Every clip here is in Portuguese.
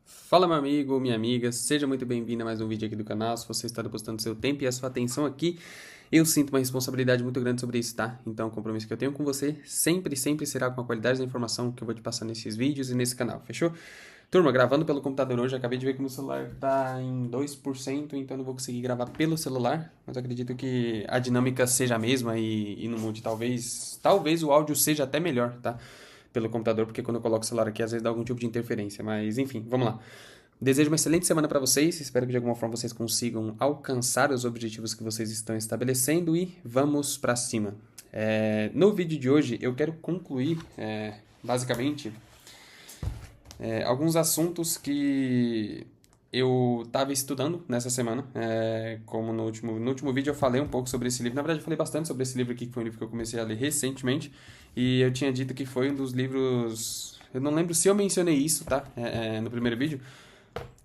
Fala, meu amigo, minha amiga, seja muito bem-vindo a mais um vídeo aqui do canal. Se você está depositando seu tempo e a sua atenção aqui, eu sinto uma responsabilidade muito grande sobre isso, tá? Então, o compromisso que eu tenho com você sempre será com a qualidade da informação que eu vou te passar nesses vídeos e nesse canal, fechou? Turma, gravando pelo computador hoje, acabei de ver que meu celular tá em 2%, então não vou conseguir gravar pelo celular, mas eu acredito que a dinâmica seja a mesma e não mude. Talvez o áudio seja até melhor, tá? Pelo computador, porque quando eu coloco o celular aqui, às vezes dá algum tipo de interferência. Mas enfim, vamos lá. Desejo uma excelente semana para vocês. Espero que de alguma forma vocês consigam alcançar os objetivos que vocês estão estabelecendo e vamos para cima. No vídeo de hoje eu quero concluir, basicamente, alguns assuntos que eu estava estudando nessa semana. Como no último vídeo eu falei um pouco sobre esse livro. Na verdade, eu falei bastante sobre esse livro aqui, que foi um livro que eu comecei a ler recentemente. E eu tinha dito que foi um dos livros. Eu não lembro se eu mencionei isso, tá? No primeiro vídeo.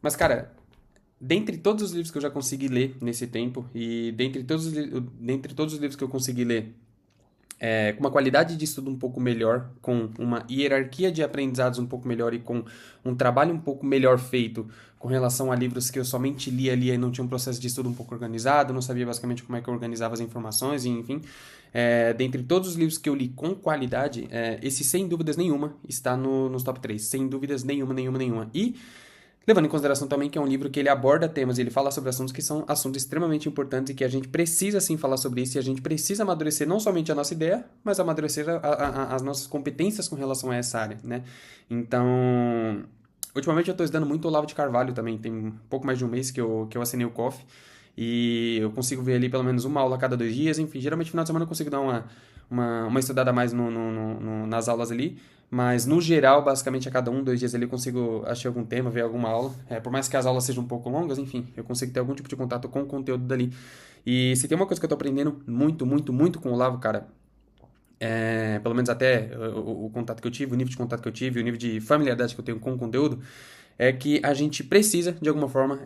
Mas, cara, dentre todos os livros que eu já consegui ler nesse tempo, e dentre todos os livros que eu consegui ler com uma qualidade de estudo um pouco melhor, com uma hierarquia de aprendizados um pouco melhor e com um trabalho um pouco melhor feito com relação a livros que eu somente lia e não tinha um processo de estudo um pouco organizado, não sabia basicamente como é que eu organizava as informações, e enfim. Dentre todos os livros que eu li com qualidade, esse sem dúvidas nenhuma está nos top 3, sem dúvidas nenhuma. E levando em consideração também que é um livro que ele aborda temas e ele fala sobre assuntos que são assuntos extremamente importantes e que a gente precisa sim falar sobre isso e a gente precisa amadurecer não somente a nossa ideia, mas amadurecer as nossas competências com relação a essa área, né? Então, ultimamente eu estou estudando muito Olavo de Carvalho também, tem um pouco mais de um mês que eu assinei o COF e eu consigo ver ali pelo menos uma aula a cada 2 dias, enfim, geralmente no final de semana eu consigo dar uma estudada a mais nas aulas ali, mas no geral, basicamente a cada 2 dias ali eu consigo achar algum tema, ver alguma aula. Por mais que as aulas sejam um pouco longas, enfim, eu consigo ter algum tipo de contato com o conteúdo dali. E se tem uma coisa que eu tô aprendendo muito com o Olavo, cara, pelo menos até o contato que eu tive, o nível de contato que eu tive, o nível de familiaridade que eu tenho com o conteúdo, é que a gente precisa, de alguma forma,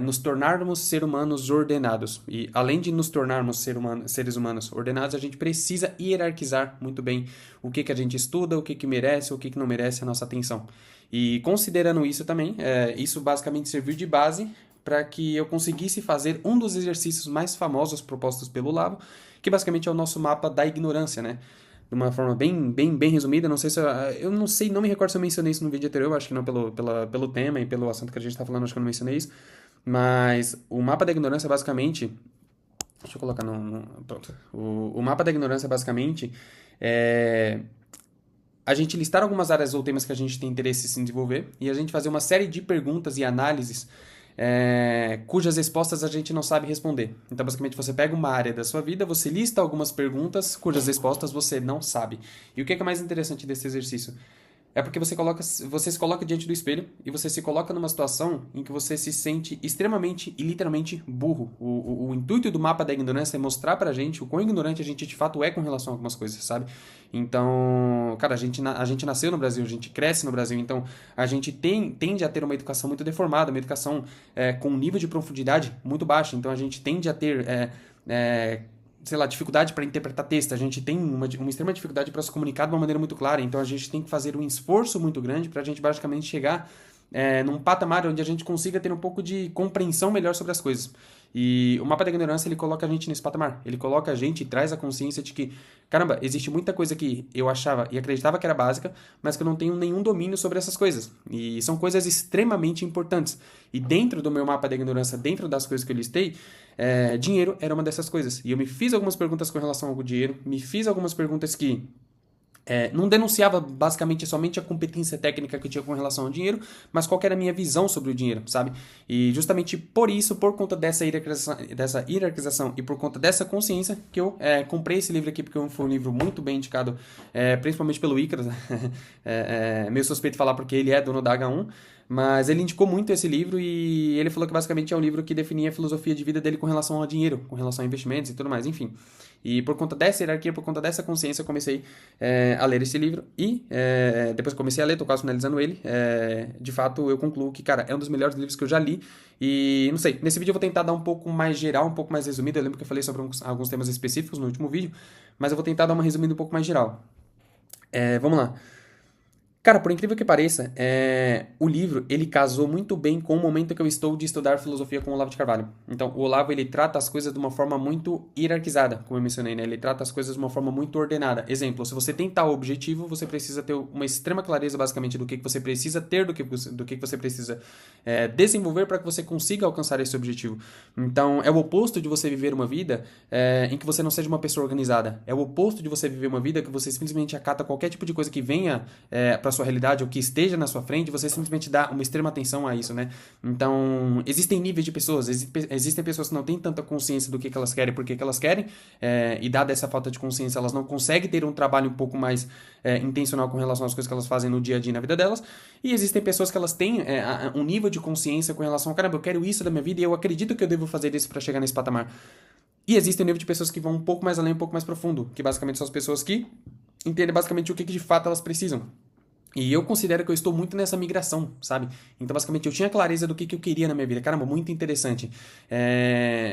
nos tornarmos seres humanos ordenados. E além de nos tornarmos seres humanos ordenados, a gente precisa hierarquizar muito bem o que a gente estuda, o que merece, o que não merece a nossa atenção. E considerando isso também, isso basicamente serviu de base para que eu conseguisse fazer um dos exercícios mais famosos propostos pelo Lavo, que basicamente é o nosso mapa da ignorância, né? De uma forma bem resumida. Não sei se eu não sei, não me recordo se eu mencionei isso no vídeo anterior, acho que não pelo tema e pelo assunto que a gente está falando, acho que eu não mencionei isso. Mas o mapa da ignorância basicamente. Deixa eu colocar pronto. O mapa da ignorância basicamente é a gente listar algumas áreas ou temas que a gente tem interesse em se desenvolver e a gente fazer uma série de perguntas e análises cujas respostas a gente não sabe responder. Então, basicamente, você pega uma área da sua vida, você lista algumas perguntas cujas respostas você não sabe. E o que é mais interessante desse exercício? É porque você se coloca diante do espelho e você se coloca numa situação em que você se sente extremamente e literalmente burro. O intuito do mapa da ignorância é mostrar pra gente o quão ignorante a gente de fato é com relação a algumas coisas, sabe? Então, cara, a gente nasceu no Brasil, a gente cresce no Brasil, então a gente tende a ter uma educação muito deformada, uma educação com um nível de profundidade muito baixo. Então a gente tende a ter sei lá, dificuldade para interpretar texto, a gente tem uma extrema dificuldade para se comunicar de uma maneira muito clara, então a gente tem que fazer um esforço muito grande para a gente basicamente chegar num patamar onde a gente consiga ter um pouco de compreensão melhor sobre as coisas. E o mapa da ignorância, ele coloca a gente nesse patamar. Ele coloca a gente e traz a consciência de que, caramba, existe muita coisa que eu achava e acreditava que era básica, mas que eu não tenho nenhum domínio sobre essas coisas. E são coisas extremamente importantes. E dentro do meu mapa da ignorância, dentro das coisas que eu listei, dinheiro era uma dessas coisas. E eu me fiz algumas perguntas com relação ao dinheiro, me fiz algumas perguntas que não denunciava basicamente somente a competência técnica que eu tinha com relação ao dinheiro, mas qual que era a minha visão sobre o dinheiro, sabe? E justamente por isso, por conta dessa hierarquização e por conta dessa consciência, que eu comprei esse livro aqui, porque foi um livro muito bem indicado, principalmente pelo Icaro. Meio suspeito falar porque ele é dono da H1, mas ele indicou muito esse livro e ele falou que basicamente é um livro que definia a filosofia de vida dele com relação ao dinheiro, com relação a investimentos e tudo mais, enfim. E por conta dessa hierarquia, por conta dessa consciência, eu comecei a ler esse livro e depois que comecei a ler, tô quase finalizando ele, de fato eu concluo que, cara, é um dos melhores livros que eu já li e, não sei, nesse vídeo eu vou tentar dar um pouco mais geral, um pouco mais resumido, eu lembro que eu falei sobre alguns temas específicos no último vídeo, mas eu vou tentar dar uma resumida um pouco mais geral. Vamos lá. Cara, por incrível que pareça, o livro, ele casou muito bem com o momento que eu estou de estudar filosofia com o Olavo de Carvalho. Então, o Olavo, ele trata as coisas de uma forma muito hierarquizada, como eu mencionei, né? Ele trata as coisas de uma forma muito ordenada. Exemplo, se você tem tal objetivo, você precisa ter uma extrema clareza, basicamente, do que você precisa ter, do que você precisa desenvolver para que você consiga alcançar esse objetivo. Então, é o oposto de você viver uma vida em que você não seja uma pessoa organizada. É o oposto de você viver uma vida que você simplesmente acata qualquer tipo de coisa que venha para sua realidade ou que esteja na sua frente, você simplesmente dá uma extrema atenção a isso, né? Então, existem níveis de pessoas, existem pessoas que não têm tanta consciência do que elas querem, por que elas querem, e dada essa falta de consciência, elas não conseguem ter um trabalho um pouco mais intencional com relação às coisas que elas fazem no dia a dia na vida delas, e existem pessoas que elas têm um nível de consciência com relação a, caramba, eu quero isso da minha vida e eu acredito que eu devo fazer isso para chegar nesse patamar. E existe um nível de pessoas que vão um pouco mais além, um pouco mais profundo, que basicamente são as pessoas que entendem basicamente o que de fato elas precisam. E eu considero que eu estou muito nessa migração, sabe? Então, basicamente, eu tinha clareza do que eu queria na minha vida. Caramba, muito interessante.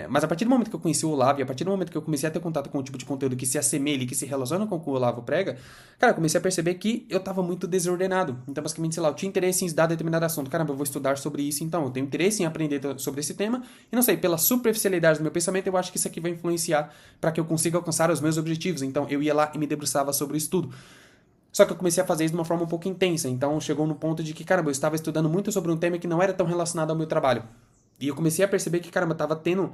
Mas a partir do momento que eu conheci o Olavo, e a partir do momento que eu comecei a ter contato com o tipo de conteúdo que se assemelha, que se relaciona com o que o Olavo prega, cara, eu comecei a perceber que eu estava muito desordenado. Então, basicamente, sei lá, eu tinha interesse em estudar determinado assunto. Caramba, eu vou estudar sobre isso, então. Eu tenho interesse em aprender sobre esse tema. E não sei, pela superficialidade do meu pensamento, eu acho que isso aqui vai influenciar para que eu consiga alcançar os meus objetivos. Então, eu ia lá e me debruçava sobre isso tudo. Só que eu comecei a fazer isso de uma forma um pouco intensa. Então chegou no ponto de que, caramba, eu estava estudando muito sobre um tema que não era tão relacionado ao meu trabalho. E eu comecei a perceber que, caramba, eu estava tendo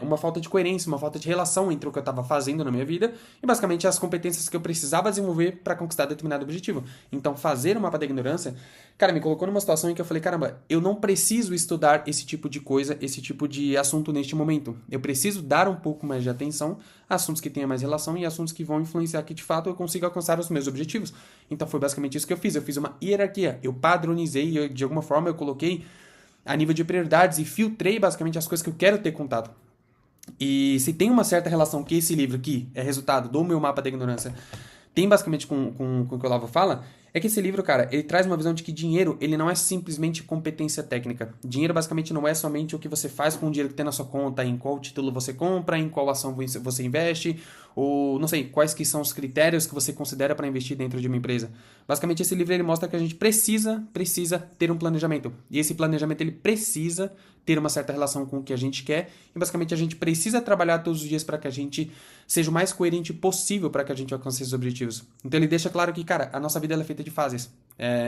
uma falta de coerência, uma falta de relação entre o que eu estava fazendo na minha vida e basicamente as competências que eu precisava desenvolver para conquistar determinado objetivo. Então, fazer o mapa da ignorância, cara, me colocou numa situação em que eu falei, caramba, eu não preciso estudar esse tipo de coisa, esse tipo de assunto neste momento. Eu preciso dar um pouco mais de atenção a assuntos que tenham mais relação e assuntos que vão influenciar que, de fato, eu consiga alcançar os meus objetivos. Então, foi basicamente isso que eu fiz. Eu fiz uma hierarquia. Eu padronizei, de alguma forma, eu coloquei a nível de prioridades e filtrei basicamente as coisas que eu quero ter contato. E se tem uma certa relação que esse livro aqui é resultado do meu mapa da ignorância, tem basicamente com o que o Olavo fala, é que esse livro, cara, ele traz uma visão de que dinheiro, ele não é simplesmente competência técnica. Dinheiro, basicamente, não é somente o que você faz com o dinheiro que tem na sua conta, em qual título você compra, em qual ação você investe, ou, não sei, quais que são os critérios que você considera para investir dentro de uma empresa. Basicamente, esse livro, ele mostra que a gente precisa ter um planejamento. E esse planejamento, ele precisa ter uma certa relação com o que a gente quer. E, basicamente, a gente precisa trabalhar todos os dias para que a gente seja o mais coerente possível para que a gente alcance esses objetivos. Então, ele deixa claro que, cara, a nossa vida ela é feita de fases.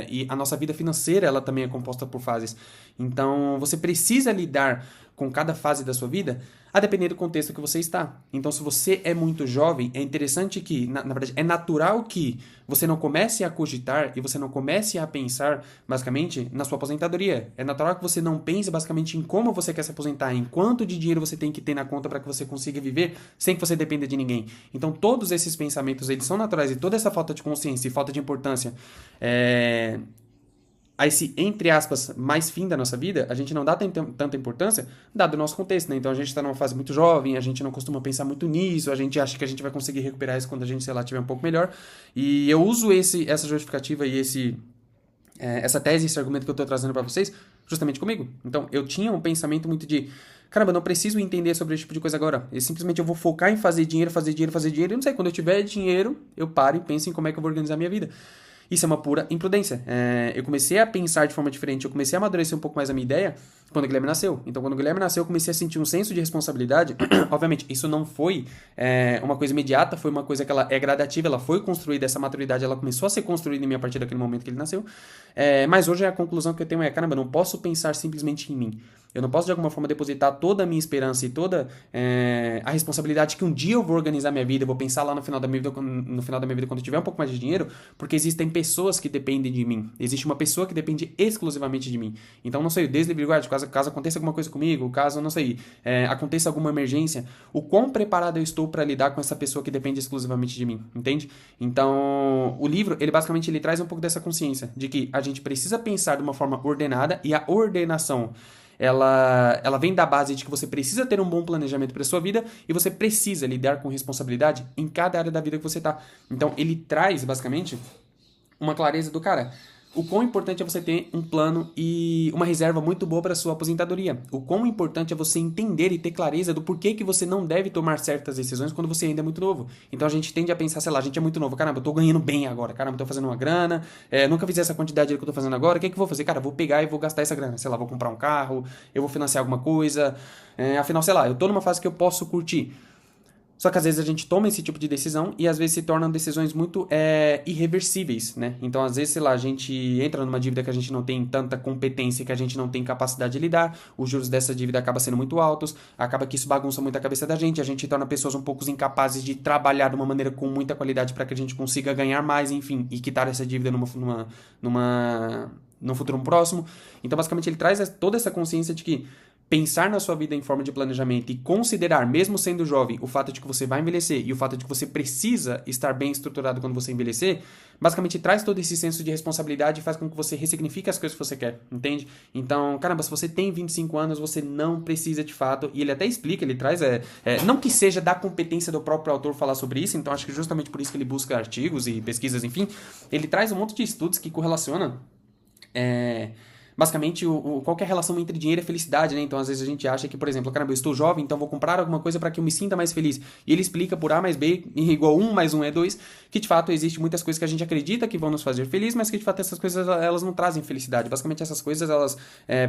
E a nossa vida financeira ela também é composta por fases. Então, você precisa lidar com cada fase da sua vida a depender do contexto que você está. Então, se você é muito jovem, é interessante que, na verdade, é natural que você não comece a cogitar e você não comece a pensar, basicamente, na sua aposentadoria. É natural que você não pense, basicamente, em como você quer se aposentar, em quanto de dinheiro você tem que ter na conta para que você consiga viver sem que você dependa de ninguém. Então, todos esses pensamentos, eles são naturais e toda essa falta de consciência e falta de importância a esse, entre aspas, mais fim da nossa vida, a gente não dá tanta importância, dado o nosso contexto, né? Então a gente está numa fase muito jovem, a gente não costuma pensar muito nisso, a gente acha que a gente vai conseguir recuperar isso quando a gente, sei lá, tiver um pouco melhor. E eu uso essa justificativa e essa tese, esse argumento que eu estou trazendo para vocês, justamente comigo. Então eu tinha um pensamento muito de, caramba, eu não preciso entender sobre esse tipo de coisa agora. Simplesmente eu vou focar em fazer dinheiro, e não sei, quando eu tiver dinheiro, eu paro e penso em como é que eu vou organizar a minha vida. Isso é uma pura imprudência. Eu comecei a pensar de forma diferente, eu comecei a amadurecer um pouco mais a minha ideia quando o Guilherme nasceu. Então, quando o Guilherme nasceu, eu comecei a sentir um senso de responsabilidade. Obviamente, isso não foi uma coisa imediata, foi uma coisa que ela é gradativa, ela foi construída, essa maturidade ela começou a ser construída em mim a partir daquele momento que ele nasceu. Mas hoje a conclusão que eu tenho é, caramba, eu não posso pensar simplesmente em mim. Eu não posso, de alguma forma, depositar toda a minha esperança e toda a responsabilidade que um dia eu vou organizar minha vida, eu vou pensar lá no final da minha vida, quando eu tiver um pouco mais de dinheiro, porque existem pessoas que dependem de mim. Existe uma pessoa que depende exclusivamente de mim. Então, não sei, desde guarda, caso aconteça alguma coisa comigo, caso, não sei, aconteça alguma emergência, o quão preparado eu estou para lidar com essa pessoa que depende exclusivamente de mim, entende? Então, o livro, ele basicamente ele traz um pouco dessa consciência, de que a gente precisa pensar de uma forma ordenada, e a ordenação ela vem da base de que você precisa ter um bom planejamento para sua vida e você precisa lidar com responsabilidade em cada área da vida que você está. Então, ele traz, basicamente, uma clareza do cara. o quão importante é você ter um plano e uma reserva muito boa para sua aposentadoria. O quão importante é você entender e ter clareza do porquê que você não deve tomar certas decisões quando você ainda é muito novo. Então a gente tende a pensar, sei lá, a gente é muito novo, caramba, eu tô ganhando bem agora, caramba, eu tô fazendo uma grana, nunca fiz essa quantidade que eu tô fazendo agora, o que é que eu vou fazer? Cara, eu vou pegar e vou gastar essa grana, sei lá, vou comprar um carro, eu vou financiar alguma coisa, afinal, sei lá, eu tô numa fase que eu posso curtir. Só que às vezes a gente toma esse tipo de decisão e às vezes se tornam decisões muito irreversíveis, né? Então, às vezes, sei lá, a gente entra numa dívida que a gente não tem tanta competência, que a gente não tem capacidade de lidar, os juros dessa dívida acabam sendo muito altos, acaba que isso bagunça muito a cabeça da gente, a gente torna pessoas um pouco incapazes de trabalhar de uma maneira com muita qualidade para que a gente consiga ganhar mais, enfim, e quitar essa dívida num futuro próximo. Então, basicamente, ele traz toda essa consciência de que pensar na sua vida em forma de planejamento e considerar, mesmo sendo jovem, o fato de que você vai envelhecer e o fato de que você precisa estar bem estruturado quando você envelhecer, basicamente traz todo esse senso de responsabilidade e faz com que você ressignifique as coisas que você quer, entende? Então, caramba, se você tem 25 anos, você não precisa de fato, e ele até explica, ele traz, não que seja da competência do próprio autor falar sobre isso, então acho que justamente por isso que ele busca artigos e pesquisas, enfim, ele traz um monte de estudos que correlacionam basicamente, qual que é a relação entre dinheiro e felicidade, né? Então, às vezes a gente acha que, por exemplo, caramba, eu estou jovem, então vou comprar alguma coisa para que eu me sinta mais feliz. E ele explica por A mais B igual 1 mais 1 é 2, que de fato existe muitas coisas que a gente acredita que vão nos fazer feliz, mas que de fato essas coisas elas não trazem felicidade. Basicamente, essas coisas elas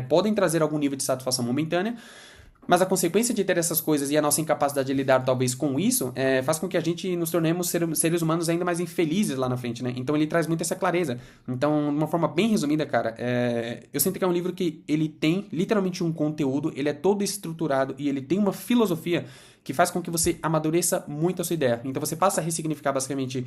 podem trazer algum nível de satisfação momentânea, mas a consequência de ter essas coisas e a nossa incapacidade de lidar talvez com isso faz com que a gente nos tornemos seres humanos ainda mais infelizes lá na frente, né? Então ele traz muito essa clareza. Então, de uma forma bem resumida, cara, eu sinto que é um livro que ele tem literalmente um conteúdo, ele é todo estruturado e ele tem uma filosofia que faz com que você amadureça muito a sua ideia. Então você passa a ressignificar basicamente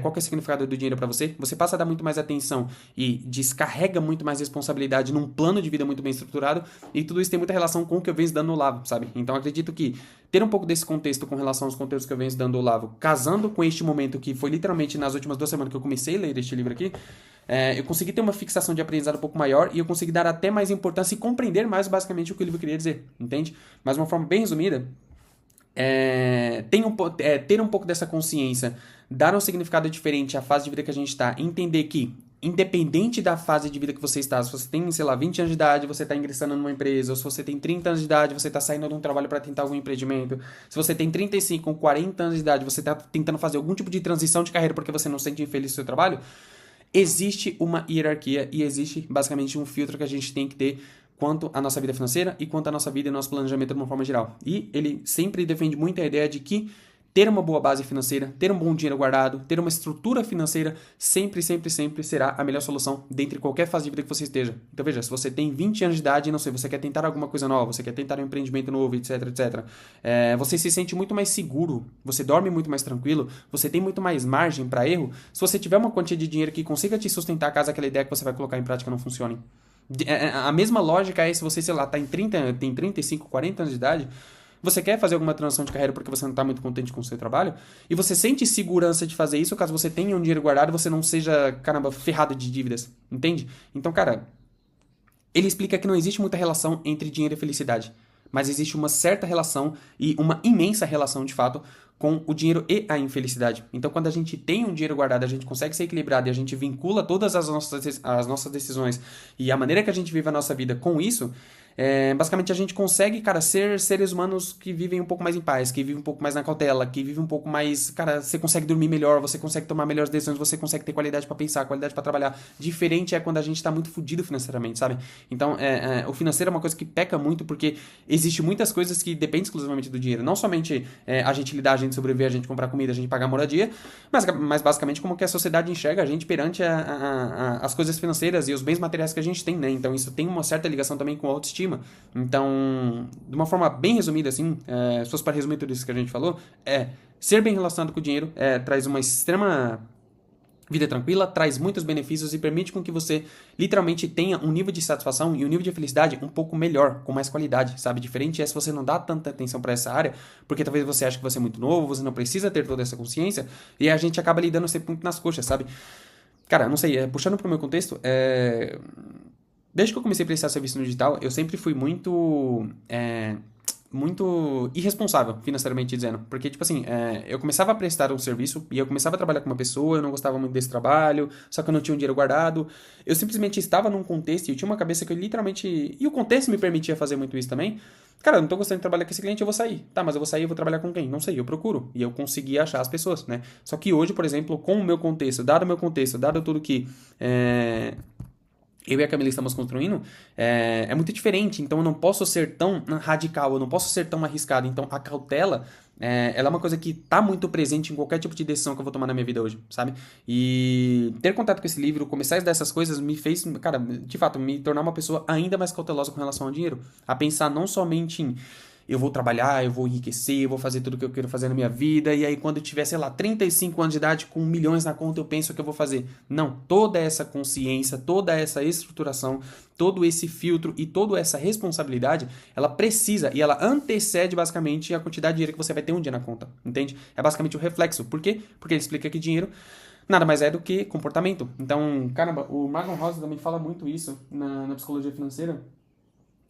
qual que é o significado do dinheiro para você, você passa a dar muito mais atenção e descarrega muito mais responsabilidade num plano de vida muito bem estruturado, e tudo isso tem muita relação com o que eu venho estudando no Olavo, sabe? Então acredito que ter um pouco desse contexto com relação aos conteúdos que eu venho estudando no Olavo, casando com este momento que foi literalmente nas últimas 2 semanas que eu comecei a ler este livro aqui, eu consegui ter uma fixação de aprendizado um pouco maior e eu consegui dar até mais importância e compreender mais basicamente o que o livro queria dizer, entende? Mas de uma forma bem resumida, ter um pouco dessa consciência, dar um significado diferente à fase de vida que a gente está, entender que, independente da fase de vida que você está, se você tem, sei lá, 20 anos de idade, você está ingressando numa empresa, ou se você tem 30 anos de idade, você está saindo de um trabalho para tentar algum empreendimento, se você tem 35 ou 40 anos de idade, você está tentando fazer algum tipo de transição de carreira porque você não se sente infeliz no seu trabalho, existe uma hierarquia e existe basicamente um filtro que a gente tem que ter quanto à nossa vida financeira e quanto à nossa vida e nosso planejamento de uma forma geral. E ele sempre defende muito a ideia de que ter uma boa base financeira, ter um bom dinheiro guardado, ter uma estrutura financeira sempre, sempre, sempre será a melhor solução dentre qualquer fase de vida que você esteja. Então veja, se você tem 20 anos de idade, não sei, você quer tentar alguma coisa nova, você quer tentar um empreendimento novo, etc, etc. Você se sente muito mais seguro, você dorme muito mais tranquilo, você tem muito mais margem para erro, se você tiver uma quantia de dinheiro que consiga te sustentar caso aquela ideia que você vai colocar em prática não funcione. A mesma lógica é se você, sei lá, tem 35, 40 anos de idade, você quer fazer alguma transição de carreira porque você não está muito contente com o seu trabalho, e você sente segurança de fazer isso caso você tenha um dinheiro guardado e você não seja, caramba, ferrado de dívidas, entende? Então, cara, ele explica que não existe muita relação entre dinheiro e felicidade, mas existe uma certa relação e uma imensa relação, de fato, com o dinheiro e a infelicidade. Então, quando a gente tem um dinheiro guardado, a gente consegue ser equilibrado e a gente vincula todas as nossas decisões e a maneira que a gente vive a nossa vida com isso, basicamente a gente consegue, cara, ser seres humanos que vivem um pouco mais em paz, que vivem um pouco mais na cautela, que vivem um pouco mais, cara, você consegue dormir melhor, você consegue tomar melhores decisões, você consegue ter qualidade pra pensar, qualidade pra trabalhar. Diferente é quando a gente tá muito fudido financeiramente, sabe? Então, o financeiro é uma coisa que peca muito porque existe muitas coisas que dependem exclusivamente do dinheiro, não somente a gente lidar, a gente sobreviver, a gente comprar comida, a gente pagar moradia, mas basicamente como que a sociedade enxerga a gente perante as coisas financeiras e os bens materiais que a gente tem, né? Então isso tem uma certa ligação também com a autoestima. Então, de uma forma bem resumida, assim, se fosse para resumir tudo isso que a gente falou, ser bem relacionado com o dinheiro traz uma extrema vida tranquila, traz muitos benefícios e permite com que você literalmente tenha um nível de satisfação e um nível de felicidade um pouco melhor, com mais qualidade, sabe? Diferente é se você não dá tanta atenção para essa área, porque talvez você ache que você é muito novo, você não precisa ter toda essa consciência, e a gente acaba lidando sempre muito nas coxas, sabe? Cara, não sei, puxando pro meu contexto, desde que eu comecei a prestar serviço no digital, eu sempre fui muito muito irresponsável, financeiramente dizendo. Porque, tipo assim, eu começava a prestar um serviço e eu começava a trabalhar com uma pessoa, eu não gostava muito desse trabalho, só que eu não tinha um dinheiro guardado. Eu simplesmente estava num contexto e eu tinha uma cabeça que eu literalmente... E o contexto me permitia fazer muito isso também. Cara, eu não tô gostando de trabalhar com esse cliente, eu vou sair. Tá, mas eu vou sair, eu vou trabalhar com quem? Não sei, eu procuro. E eu consegui achar as pessoas, né? Só que hoje, por exemplo, com o meu contexto, dado tudo que... eu e a Camila estamos construindo, é muito diferente. Então eu não posso ser tão radical, eu não posso ser tão arriscado. Então a cautela, ela é uma coisa que está muito presente em qualquer tipo de decisão que eu vou tomar na minha vida hoje, sabe? E ter contato com esse livro, começar a estudar essas coisas, me fez, cara, de fato, me tornar uma pessoa ainda mais cautelosa com relação ao dinheiro. A pensar não somente em eu vou trabalhar, eu vou enriquecer, eu vou fazer tudo o que eu quero fazer na minha vida, e aí quando eu tiver, sei lá, 35 anos de idade, com milhões na conta, eu penso o que eu vou fazer. Não, toda essa consciência, toda essa estruturação, todo esse filtro e toda essa responsabilidade, ela precisa e ela antecede basicamente a quantidade de dinheiro que você vai ter um dia na conta, entende? É basicamente o reflexo. Por quê? Porque ele explica que dinheiro nada mais é do que comportamento. Então, caramba, o Magnum Rosa também fala muito isso na psicologia financeira,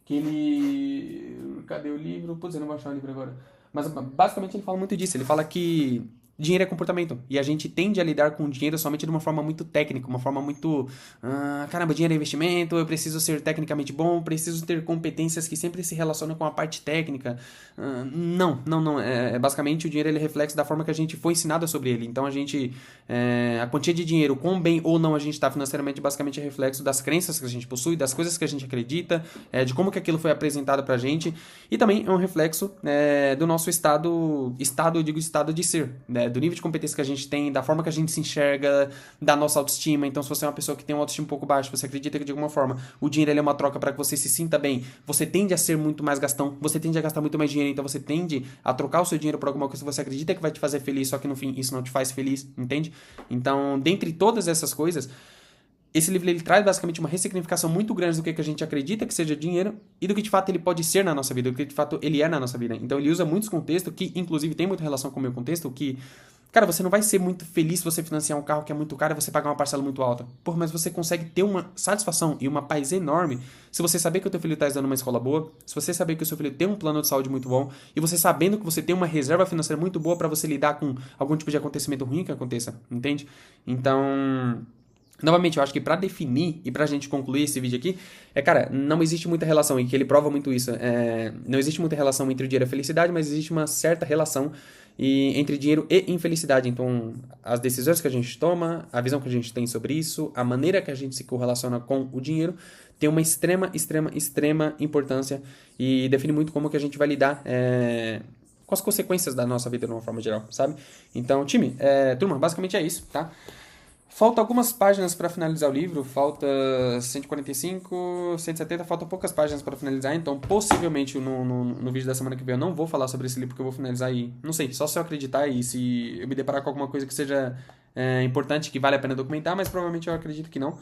que ele... Cadê o livro? Putz, eu não vou achar o livro agora. Mas basicamente ele fala muito disso. Ele fala que dinheiro é comportamento. E a gente tende a lidar com o dinheiro somente de uma forma muito técnica, uma forma muito... caramba, dinheiro é investimento, eu preciso ser tecnicamente bom, preciso ter competências que sempre se relacionam com a parte técnica. Não. Basicamente o dinheiro ele é reflexo da forma que a gente foi ensinado sobre ele. Então a gente... a quantia de dinheiro, quão bem ou não a gente está financeiramente, basicamente é reflexo das crenças que a gente possui, das coisas que a gente acredita, de como que aquilo foi apresentado pra gente. E também é um reflexo do nosso estado eu digo estado de ser, né? Do nível de competência que a gente tem, da forma que a gente se enxerga, da nossa autoestima. Então, se você é uma pessoa que tem uma autoestima um pouco baixa, você acredita que de alguma forma o dinheiro ele é uma troca para que você se sinta bem, você tende a ser muito mais gastão, você tende a gastar muito mais dinheiro, então você tende a trocar o seu dinheiro por alguma coisa que você acredita que vai te fazer feliz, só que no fim isso não te faz feliz, entende? Então, dentre todas essas coisas, esse livro ele traz basicamente uma ressignificação muito grande do que a gente acredita que seja dinheiro e do que de fato ele pode ser na nossa vida, do que de fato ele é na nossa vida. Então ele usa muitos contextos que inclusive tem muita relação com o meu contexto, que, cara, você não vai ser muito feliz se você financiar um carro que é muito caro e você pagar uma parcela muito alta. Porra, mas você consegue ter uma satisfação e uma paz enorme se você saber que o teu filho está estudando numa escola boa, se você saber que o seu filho tem um plano de saúde muito bom e você sabendo que você tem uma reserva financeira muito boa para você lidar com algum tipo de acontecimento ruim que aconteça, entende? Então... Novamente, eu acho que pra definir e pra gente concluir esse vídeo aqui, cara, não existe muita relação, e que ele prova muito isso. Não existe muita relação entre o dinheiro e a felicidade, mas existe uma certa relação entre dinheiro e infelicidade. Então, as decisões que a gente toma, a visão que a gente tem sobre isso, a maneira que a gente se correlaciona com o dinheiro, tem uma extrema importância e define muito como que a gente vai lidar com as consequências da nossa vida de uma forma geral, sabe? Então, time, turma, basicamente é isso, tá? Falta algumas páginas para finalizar o livro, falta 145, 170, faltam poucas páginas para finalizar, então possivelmente no vídeo da semana que vem eu não vou falar sobre esse livro, porque eu vou finalizar aí, não sei, só se eu acreditar e se eu me deparar com alguma coisa que seja importante, que vale a pena documentar, mas provavelmente eu acredito que não.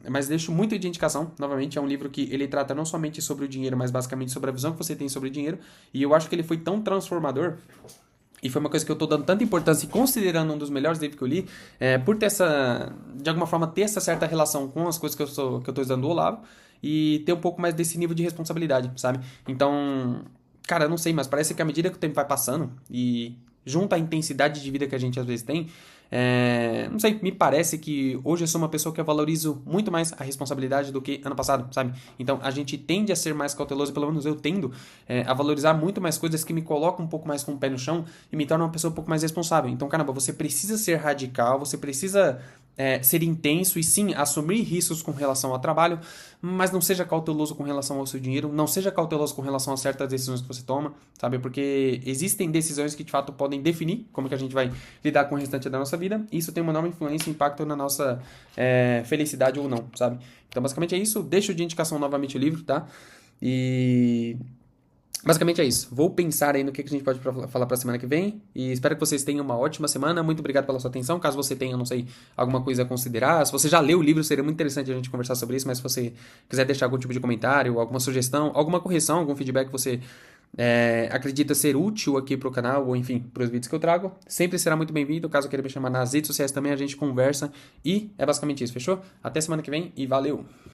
Mas deixo muito de indicação, novamente, é um livro que ele trata não somente sobre o dinheiro, mas basicamente sobre a visão que você tem sobre o dinheiro, e eu acho que ele foi tão transformador. E foi uma coisa que eu tô dando tanta importância e considerando um dos melhores livros que eu li, por ter de alguma forma, ter essa certa relação com as coisas que eu tô estudando do Olavo e ter um pouco mais desse nível de responsabilidade, sabe? Então, cara, eu não sei, mas parece que à medida que o tempo vai passando e junto à intensidade de vida que a gente às vezes tem, não sei, me parece que hoje eu sou uma pessoa que eu valorizo muito mais a responsabilidade do que ano passado, sabe? Então a gente tende a ser mais cauteloso, pelo menos eu tendo a valorizar muito mais coisas que me colocam um pouco mais com o pé no chão e me tornam uma pessoa um pouco mais responsável. Então, caramba, você precisa ser radical, você precisa ser intenso e sim assumir riscos com relação ao trabalho, mas não seja cauteloso com relação ao seu dinheiro, não seja cauteloso com relação a certas decisões que você toma, sabe? Porque existem decisões que de fato podem definir como que a gente vai lidar com o restante da nossa vida, e isso tem uma enorme influência e impacto na nossa felicidade ou não, sabe? Então basicamente é isso, deixo de indicação novamente o livro, tá? E... basicamente é isso. Vou pensar aí no que a gente pode falar pra semana que vem. E espero que vocês tenham uma ótima semana. Muito obrigado pela sua atenção. Caso você tenha, não sei, alguma coisa a considerar. Se você já leu o livro, seria muito interessante a gente conversar sobre isso. Mas se você quiser deixar algum tipo de comentário, alguma sugestão, alguma correção, algum feedback que você acredita ser útil aqui pro canal, ou enfim, pros vídeos que eu trago, sempre será muito bem-vindo. Caso queira me chamar nas redes sociais também, a gente conversa. E é basicamente isso, fechou? Até semana que vem e valeu!